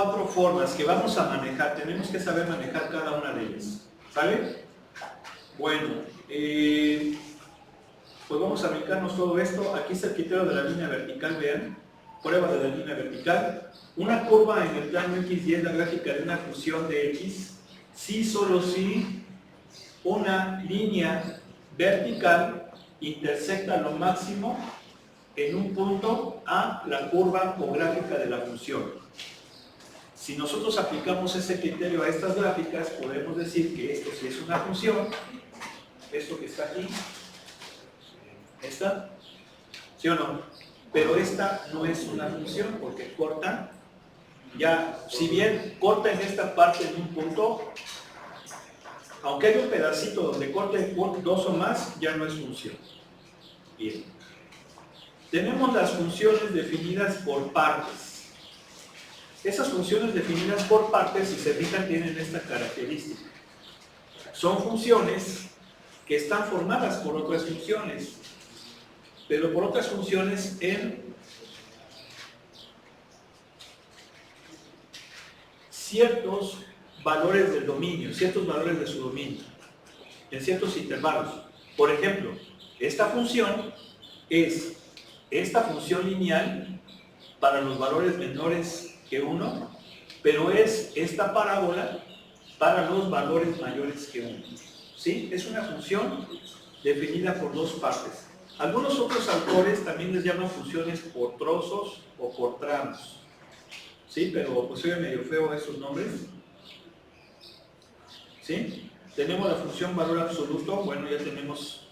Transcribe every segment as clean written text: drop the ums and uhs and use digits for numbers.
Cuatro formas que vamos a manejar, tenemos que saber manejar cada una de ellas, ¿sale? Bueno, pues vamos a brincarnos todo esto. Aquí está el criterio de la línea vertical, vean, prueba de la línea vertical. Una curva en el plano X y es la gráfica de una función de X, si solo si una línea vertical intersecta lo máximo en un punto a la curva o gráfica de la función. Si nosotros aplicamos ese criterio a estas gráficas, podemos decir que esto sí es una función, esto que está aquí, esta, ¿sí o no? Pero esta no es una función porque corta, ya, si bien corta en esta parte en un punto, aunque hay un pedacito donde corte dos o más, ya no es función. Bien. Tenemos las funciones definidas por partes. Esas funciones definidas por partes, si se fijan, tienen esta característica. Son funciones que están formadas por otras funciones, pero por otras funciones en ciertos valores del dominio, ciertos valores de su dominio, en ciertos intervalos. Por ejemplo, esta función es esta función lineal para los valores menores que 1, pero es esta parábola para los valores mayores que 1. ¿Sí? Es una función definida por dos partes. Algunos otros autores también les llaman funciones por trozos o por tramos. ¿Sí? Pero pues oye medio feo esos nombres. ¿Sí? Tenemos la función valor absoluto. Bueno, ya tenemos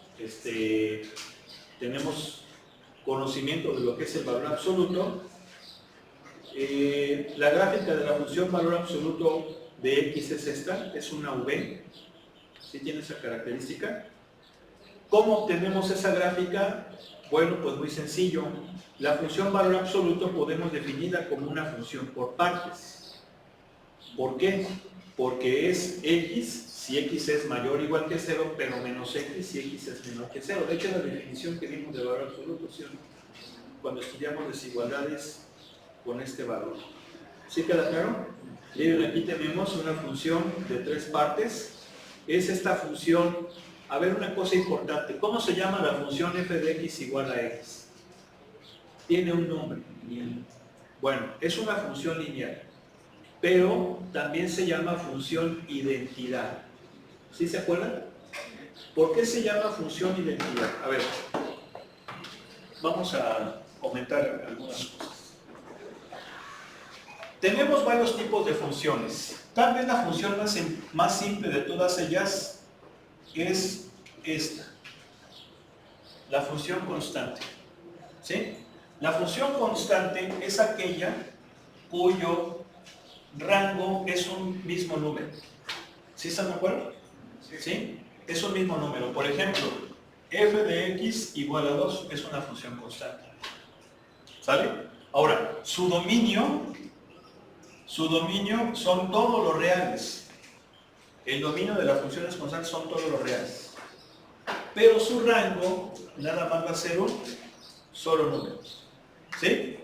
conocimiento de lo que es el valor absoluto. La gráfica de la función valor absoluto de X es esta, es una V. ¿Sí tiene esa característica? ¿Cómo obtenemos esa gráfica? Bueno, pues muy sencillo. La función valor absoluto podemos definirla como una función por partes. ¿Por qué? Porque es X, si X es mayor o igual que 0, pero menos X si X es menor que 0. De hecho, la definición que vimos de valor absoluto, ¿sí o no? Cuando estudiamos desigualdades con este valor. ¿Sí queda claro? Miren, aquí tenemos una función de tres partes. Es esta función, a ver una cosa importante, ¿cómo se llama la función f de x igual a x? Tiene un nombre. Bueno, es una función lineal, pero también se llama función identidad. ¿Sí se acuerdan? ¿Por qué se llama función identidad? A ver, vamos a comentar algunas cosas. Tenemos varios tipos de funciones. Tal vez la función más simple de todas ellas es esta, la función constante. ¿Sí? La función constante es aquella cuyo rango es un mismo número. ¿Sí están de acuerdo? ¿Sí? Es un mismo número. Por ejemplo, f de x igual a 2 es una función constante. ¿Sale? Ahora, su dominio son todos los reales. El dominio de las funciones constantes son todos los reales. Pero su rango nada más va a ser un solo número. ¿Sí?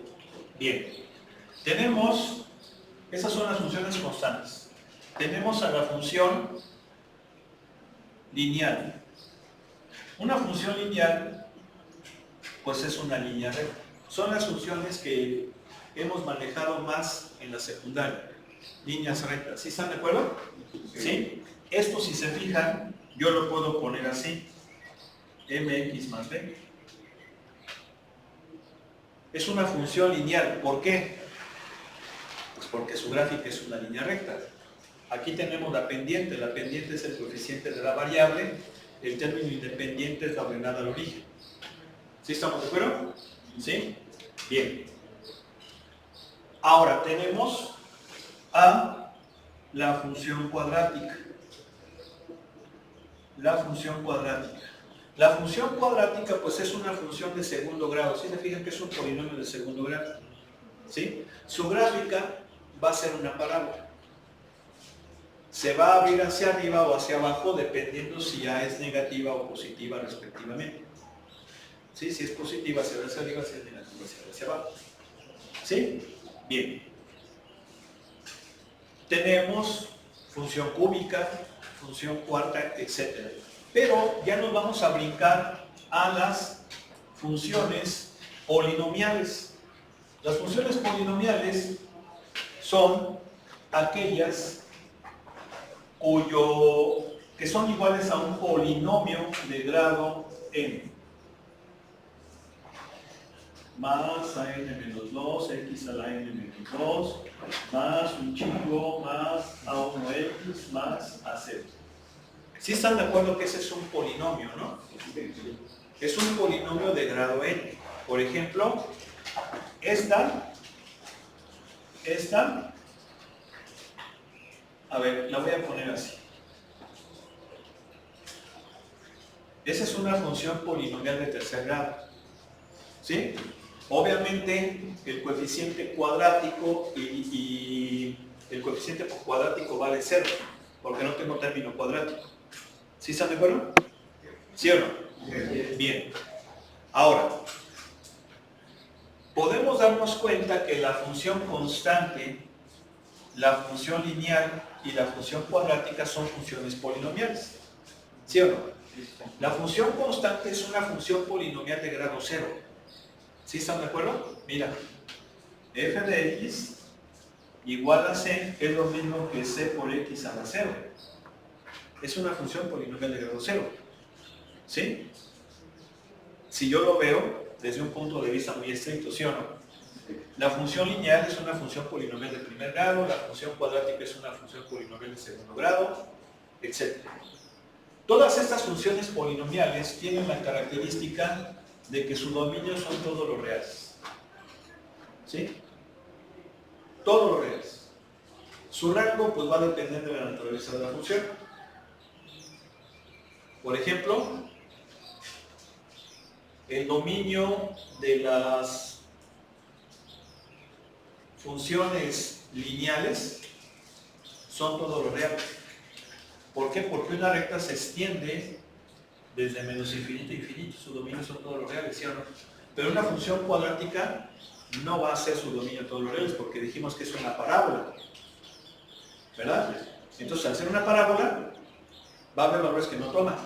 Bien. Tenemos, esas son las funciones constantes. Tenemos a la función lineal. Una función lineal, pues es una línea recta. Son las funciones que hemos manejado más en la secundaria. Líneas rectas. ¿Sí están de acuerdo? ¿Sí? Esto, si se fijan, yo lo puedo poner así. Mx más b. Es una función lineal. ¿Por qué? Pues porque su gráfica es una línea recta. Aquí tenemos la pendiente. La pendiente es el coeficiente de la variable. El término independiente es la ordenada al origen. ¿Sí estamos de acuerdo? ¿Sí? Bien. Ahora tenemos a la función cuadrática. La función cuadrática. La función cuadrática pues es una función de segundo grado. ¿Sí se fijan que es un polinomio de segundo grado? ¿Sí? Su gráfica va a ser una parábola. Se va a abrir hacia arriba o hacia abajo dependiendo si ya es negativa o positiva respectivamente. ¿Sí? Si es positiva se va hacia arriba, si es negativa se va hacia abajo. ¿Sí? Bien. tenemos función cúbica, función cuarta, etc. Pero ya nos vamos a brincar a las funciones polinomiales. Las funciones polinomiales son aquellas que son iguales a un polinomio de grado n. Más a n-2, x a la n-2, más un chingo, más a1x, más a 0. ¿Sí están de acuerdo que ese es un polinomio, no? Es un polinomio de grado n. Por ejemplo, esta, a ver, la voy a poner así. Esa es una función polinomial de tercer grado. ¿Sí? Obviamente el coeficiente cuadrático y el coeficiente cuadrático vale 0, porque no tengo término cuadrático. ¿Sí están de acuerdo? ¿Sí o no? Bien. Ahora, podemos darnos cuenta que la función constante, la función lineal y la función cuadrática son funciones polinomiales. ¿Sí o no? La función constante es una función polinomial de grado 0. ¿Sí están de acuerdo? Mira, f de x igual a c es lo mismo que c por x a la 0. Es una función polinomial de grado 0. ¿Sí? Si yo lo veo desde un punto de vista muy estricto, ¿sí o no? La función lineal es una función polinomial de primer grado, la función cuadrática es una función polinomial de segundo grado, etc. Todas estas funciones polinomiales tienen la característica de que su dominio son todos los reales. ¿Sí? Todos los reales. Su rango pues va a depender de la naturaleza de la función. Por ejemplo, el dominio de las funciones lineales son todos los reales. ¿Por qué? Porque una recta se extiende desde menos infinito a infinito, su dominio son todos los reales, ¿sí o no? Pero una función cuadrática no va a ser su dominio todos los reales, porque dijimos que es una parábola, ¿verdad? Entonces, al ser una parábola, va a haber valores que no toman,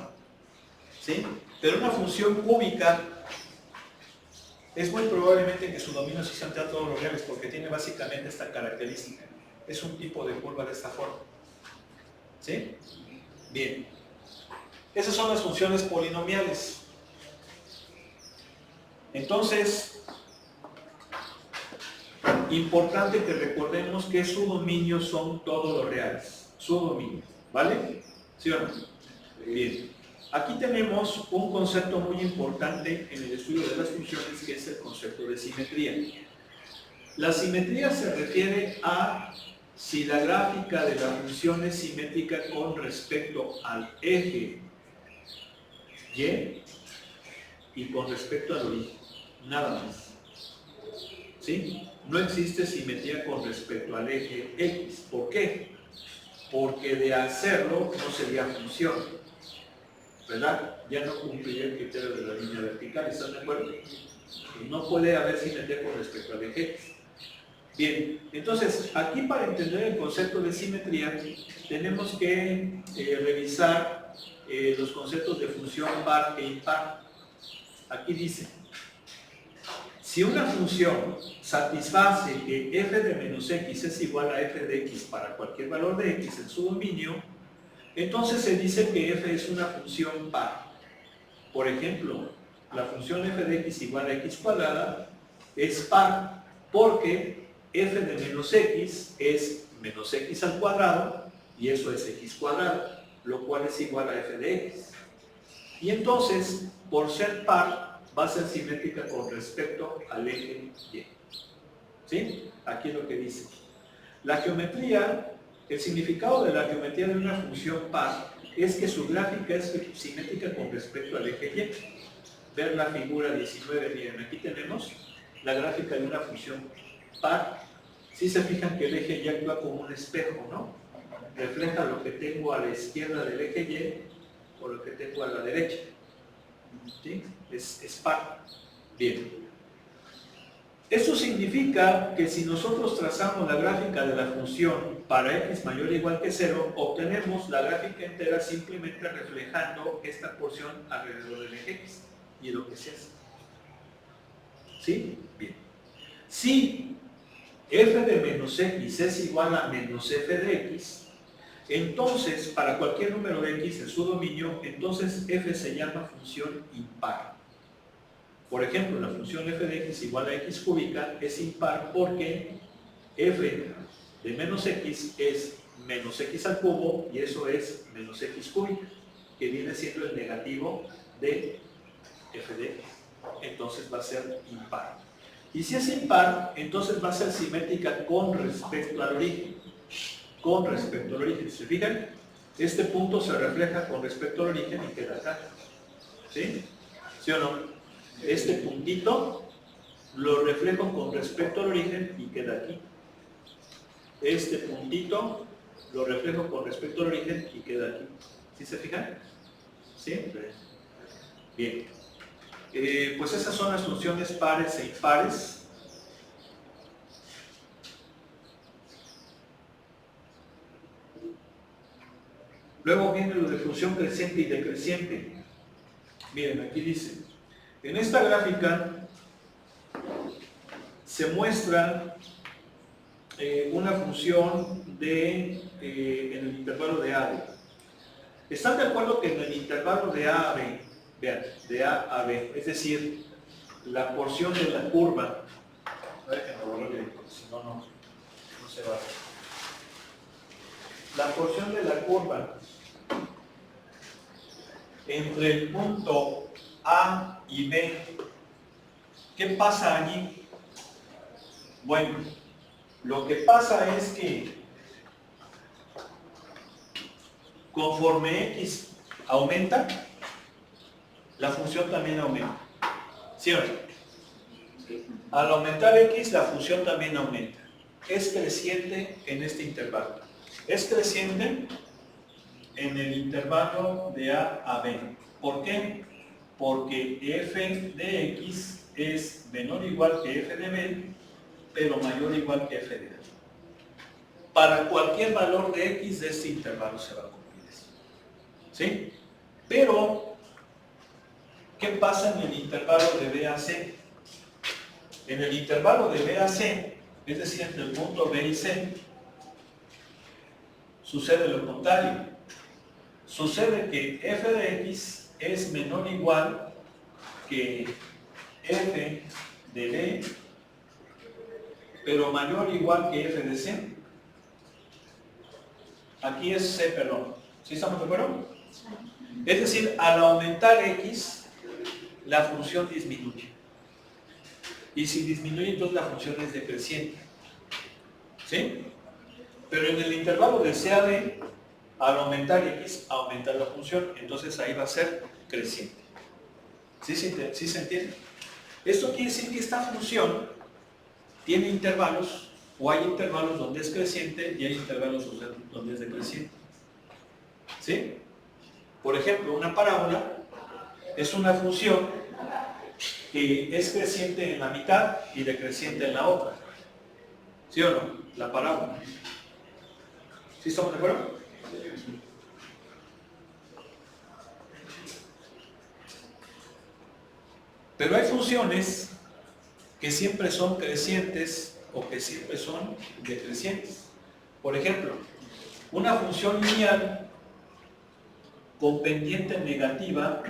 ¿sí? Pero una función cúbica es muy probablemente que su dominio sí sea todos los reales, porque tiene básicamente esta característica. Es un tipo de curva de esta forma, ¿sí? Bien. Esas son las funciones polinomiales. Entonces, importante que recordemos que su dominio son todos los reales. Su dominio, ¿vale? ¿Sí o no? Bien. Aquí tenemos un concepto muy importante en el estudio de las funciones, que es el concepto de simetría. La simetría se refiere a si la gráfica de la función es simétrica con respecto al eje y con respecto al origen, nada más. ¿Sí? No existe simetría con respecto al eje X. ¿Por qué? Porque de hacerlo no sería función, ¿verdad? Ya no cumpliría el criterio de la línea vertical, ¿están de acuerdo? No puede haber simetría con respecto al eje X. Bien, entonces aquí para entender el concepto de simetría tenemos que revisar los conceptos de función par e impar. Aquí dice, si una función satisface que f de menos x es igual a f de x para cualquier valor de x en su dominio, entonces se dice que f es una función par. Por ejemplo, la función f de x igual a x cuadrada es par porque f de menos x es menos x al cuadrado y eso es x cuadrado, lo cual es igual a f de x. Y entonces, por ser par, va a ser simétrica con respecto al eje y. ¿Sí? Aquí es lo que dice. La geometría, el significado de la geometría de una función par es que su gráfica es simétrica con respecto al eje y. Ver la figura 19, miren, aquí tenemos la gráfica de una función par. Si se fijan que el eje y actúa como un espejo, ¿no? Refleja lo que tengo a la izquierda del eje y o lo que tengo a la derecha. ¿Sí? Es par. Bien. Esto significa que si nosotros trazamos la gráfica de la función para x mayor o igual que 0, obtenemos la gráfica entera simplemente reflejando esta porción alrededor del eje x y lo que se hace. ¿Sí? Bien. Si f de menos x es igual a menos f de x, entonces para cualquier número de x en su dominio, entonces f se llama función impar. Por ejemplo, la función f de x igual a x cúbica es impar porque f de menos x es menos x al cubo y eso es menos x cúbica, que viene siendo el negativo de f de x. Entonces va a ser impar. Y si es impar, entonces va a ser simétrica con respecto al origen. Con respecto al origen. ¿Se fijan? Este punto se refleja con respecto al origen y queda acá. ¿Sí? ¿Sí o no? Este puntito lo reflejo con respecto al origen y queda aquí. Este puntito lo reflejo con respecto al origen y queda aquí. ¿Sí se fijan? ¿Sí? Bien. Pues esas son las funciones pares e impares. Luego viene lo de función creciente y decreciente. Miren, aquí dice, en esta gráfica se muestra una función en el intervalo de A. ¿Están de acuerdo que en el intervalo de A a B, vean, de A a B, es decir, la porción de la curva, déjenme borrarle, porque si no, no se va a ver. La porción de la curva entre el punto A y B, ¿qué pasa allí? Bueno, lo que pasa es que conforme x aumenta, la función también aumenta. ¿Sí o no? Al aumentar x, la función también aumenta. Es creciente en este intervalo. Es creciente en el intervalo de A a B. ¿Por qué? Porque f de x es menor o igual que f de b, pero mayor o igual que f de a. Para cualquier valor de x de este intervalo se va a cumplir eso. ¿Sí? Pero, ¿qué pasa en el intervalo de b a c? En el intervalo de b a c, es decir, entre el punto b y c, sucede lo contrario. Sucede que f de x es menor o igual que f de b, pero mayor o igual que f de c. Aquí es c, perdón. ¿Sí estamos de acuerdo? Es decir, al aumentar x, la función disminuye. Y si disminuye, entonces la función es decreciente. ¿Sí? Pero en el intervalo de c a b, al aumentar x, aumenta la función. Entonces ahí va a ser creciente. ¿Sí se entiende? Esto quiere decir que esta función tiene intervalos, o hay intervalos donde es creciente y hay intervalos donde es decreciente. ¿Sí? Por ejemplo, una parábola es una función que es creciente en la mitad y decreciente en la otra. ¿Sí o no? La parábola. ¿Sí estamos de acuerdo? Pero hay funciones que siempre son crecientes o que siempre son decrecientes. Por ejemplo, una función lineal con pendiente negativa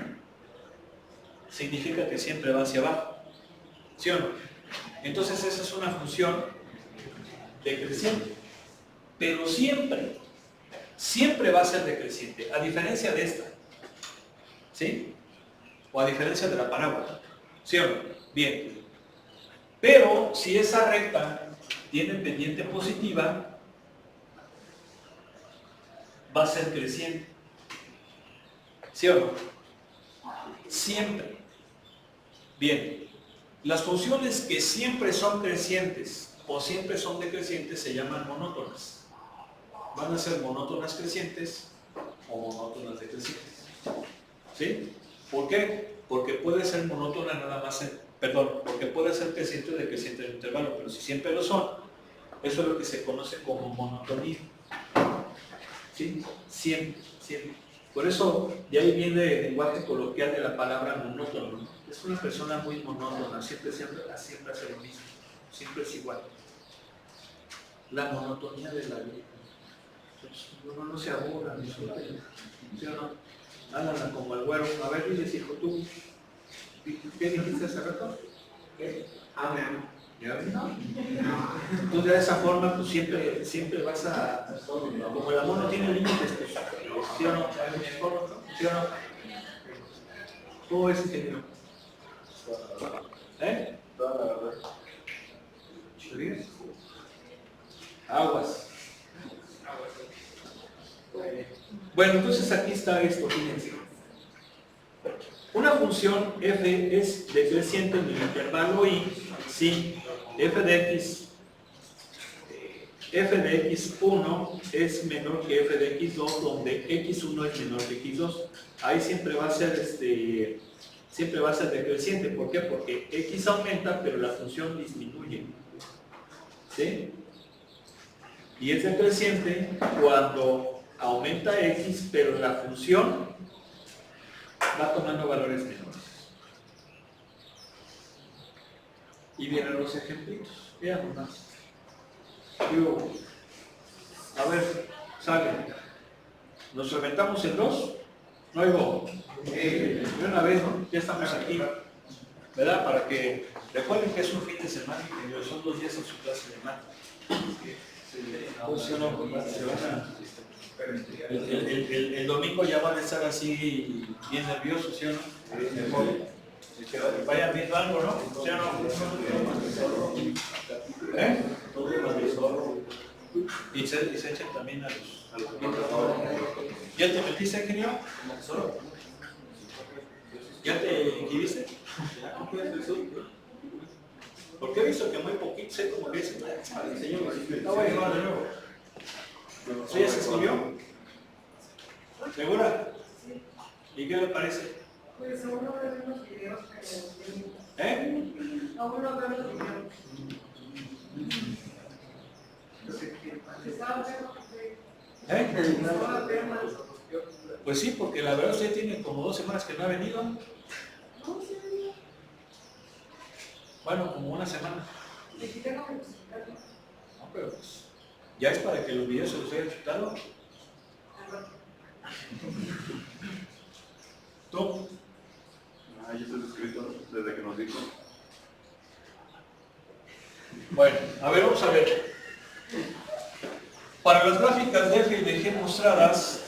significa que siempre va hacia abajo. ¿Sí o no? Entonces esa es una función decreciente. Pero siempre va a ser decreciente, a diferencia de esta. ¿Sí? O a diferencia de la parábola. ¿Sí o no? Bien. Pero si esa recta tiene pendiente positiva, va a ser creciente. ¿Sí o no? Siempre. Bien. Las funciones que siempre son crecientes o siempre son decrecientes se llaman monótonas. Van a ser monótonas crecientes o monótonas decrecientes. ¿Sí? ¿Por qué? Porque puede ser monótona nada más perdón, porque puede ser creciente o decreciente el intervalo, pero si siempre lo son, eso es lo que se conoce como monotonía. ¿Sí? Siempre, siempre. Por eso, de ahí viene el lenguaje coloquial de la palabra monótono, ¿no? Es una persona muy monótona, siempre hace lo mismo, siempre es igual. La monotonía de la vida. Uno no se aburra, disfruten, ¿sí o no? Háganla como el güero. A ver, diles, hijo, tú, ¿qué dijiste hace rato? ¿Qué? Amén. ¿Ya ves? Entonces, de esa forma, pues siempre vas a, como el amor no tiene límites, pues, ¿sí o no? ¿Sí o no? ¿Cómo es, ingeniero? ¿Eh? Aguas. Bueno, entonces aquí está esto, fíjense. Una función f es decreciente en el intervalo y si f de x1 es menor que f de x2, donde x1 es menor que x2, ahí siempre va a ser decreciente. ¿Por qué? Porque x aumenta, pero la función disminuye. ¿Sí? Y es decreciente cuando aumenta x, pero la función va tomando valores menores. Y vienen los ejemplitos. Vean nomás. A ver, sale. ¿Nos reventamos en 2? No oigo. De una vez, ¿no? Ya estamos aquí. ¿Verdad? Para que recuerden que es un fin de semana y que son 2 días en su clase de mate. El domingo ya van a estar así bien nerviosos, ¿sí o no? Que vayan viendo algo, ¿no? ¿Sí o no? ¿Eh? Y se echan también a los ¿Ya te metiste, ingeniero? ¿Ya te inscribiste? Porque he visto que muy poquito, sé como que es. No voy a llevar de nuevo. ¿Sí ya se escribió? ¿Segura? ¿Y qué le parece? Pues a uno ve unos videos, pero... ¿Eh? A uno ve unos videos. Pues sí, porque la verdad usted tiene como 2 semanas que no ha venido. Bueno, como 1 semana. No, pero pues ya es para que los videos se los hayan chutado. ¿Tú? Ah, yo estoy suscrito desde que nos dijo. Bueno, a ver, vamos a ver. Para las gráficas de f y de g mostradas,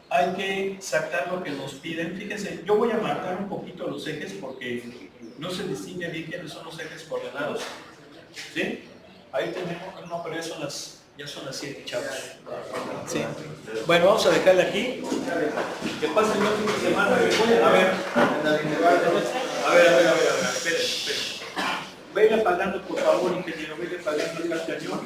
hay que sacar lo que nos piden. Fíjense, yo voy a marcar un poquito los ejes porque no se distingue bien quiénes son los ejes coordenados. ¿Sí? Ahí tenemos, no, pero ya son las 7, chavos. ¿Sí? Bueno, vamos a dejarle aquí. Que pasen el fin de semana. A ver, esperen. Venga pagando, por favor, ingeniero, venga pagando acá al cañón.